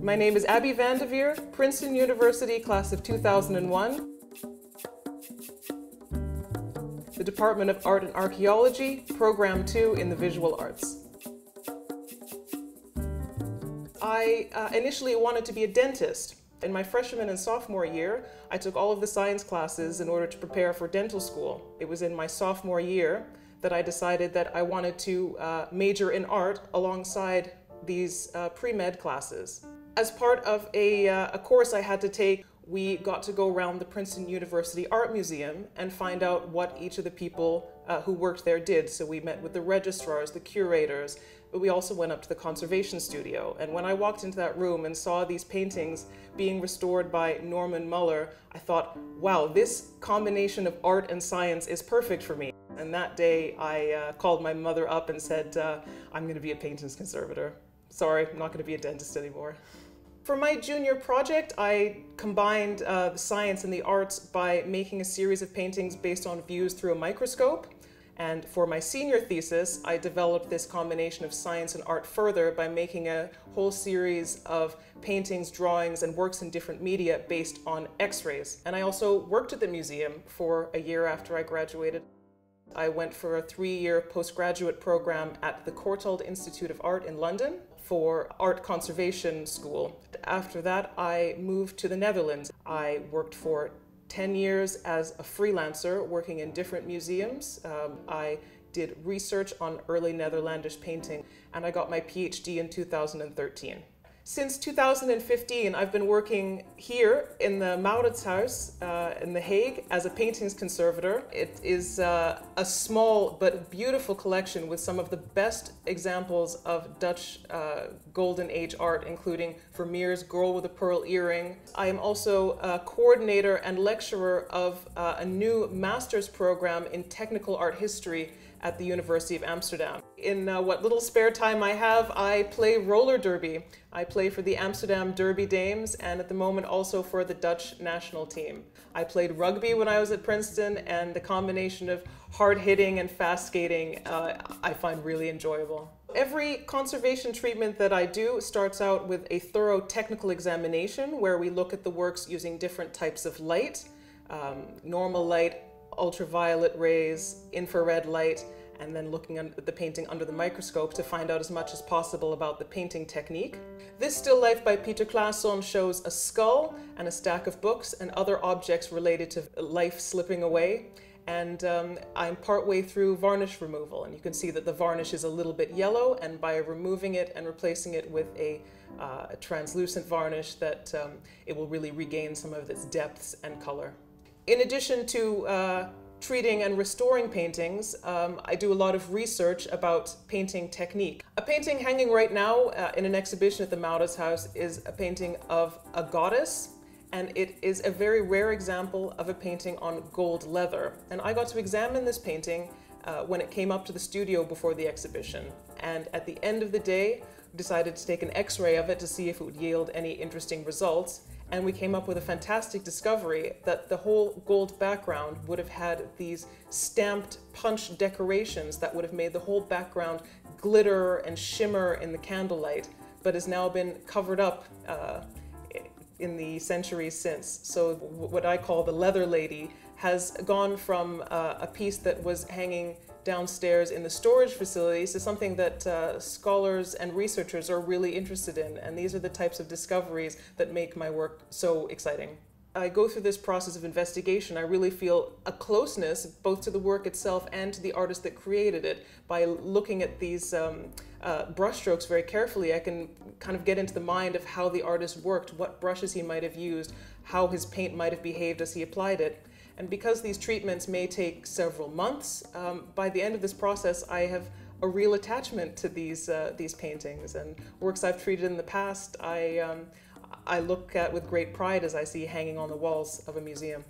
My name is Abbie Vandivere, Princeton University, class of 2001. The Department of Art and Archaeology, Program 2 in the Visual Arts. I initially wanted to be a dentist. In my freshman and sophomore year, I took all of the science classes in order to prepare for dental school. It was in my sophomore year that I decided that I wanted to major in art alongside these pre-med classes. As part of a course I had to take, we got to go around the Princeton University Art Museum and find out what each of the people who worked there did. So we met with the registrars, the curators, but we also went up to the conservation studio. And when I walked into that room and saw these paintings being restored by Norman Muller, I thought, wow, this combination of art and science is perfect for me. And that day I called my mother up and said, I'm going to be a paintings conservator. Sorry, I'm not going to be a dentist anymore. For my junior project, I combined the science and the arts by making a series of paintings based on views through a microscope. And for my senior thesis, I developed this combination of science and art further by making a whole series of paintings, drawings, and works in different media based on X-rays. And I also worked at the museum for a year after I graduated. I went for a 3-year postgraduate program at the Courtauld Institute of Art in London for art conservation school. After that, I moved to the Netherlands. I worked for 10 years as a freelancer working in different museums. I did research on early Netherlandish painting, and I got my PhD in 2013. Since 2015, I've been working here in the Mauritshuis in The Hague as a paintings conservator. It is a small but beautiful collection with some of the best examples of Dutch Golden Age art, including Vermeer's Girl with a Pearl Earring. I am also a coordinator and lecturer of a new master's program in technical art history at the University of Amsterdam. In what little spare time I have, I play roller derby. I play for the Amsterdam Derby Dames and at the moment also for the Dutch national team. I played rugby when I was at Princeton, and the combination of hard hitting and fast skating I find really enjoyable. Every conservation treatment that I do starts out with a thorough technical examination where we look at the works using different types of light, normal light, ultraviolet rays, infrared light, and then looking at the painting under the microscope to find out as much as possible about the painting technique. This still life by Peter Claesson shows a skull and a stack of books and other objects related to life slipping away. And I'm partway through varnish removal, and you can see that the varnish is a little bit yellow, and by removing it and replacing it with a translucent varnish, that it will really regain some of its depths and color. In addition to treating and restoring paintings, I do a lot of research about painting technique. A painting hanging right now in an exhibition at the Mauritshuis is a painting of a goddess, and it is a very rare example of a painting on gold leather. And I got to examine this painting when it came up to the studio before the exhibition. And at the end of the day, decided to take an X-ray of it to see if it would yield any interesting results. And we came up with a fantastic discovery that the whole gold background would have had these stamped punch decorations that would have made the whole background glitter and shimmer in the candlelight, but has now been covered up in the centuries since. So what I call the leather lady has gone from a piece that was hanging downstairs in the storage facilities to something that scholars and researchers are really interested in. And these are the types of discoveries that make my work so exciting. I go through this process of investigation. I really feel a closeness both to the work itself and to the artist that created it. By looking at these brushstrokes very carefully, I can kind of get into the mind of how the artist worked, what brushes he might have used, how his paint might have behaved as he applied it. And because these treatments may take several months, by the end of this process, I have a real attachment to these paintings, and works I've treated in the past, I look at with great pride as I see hanging on the walls of a museum.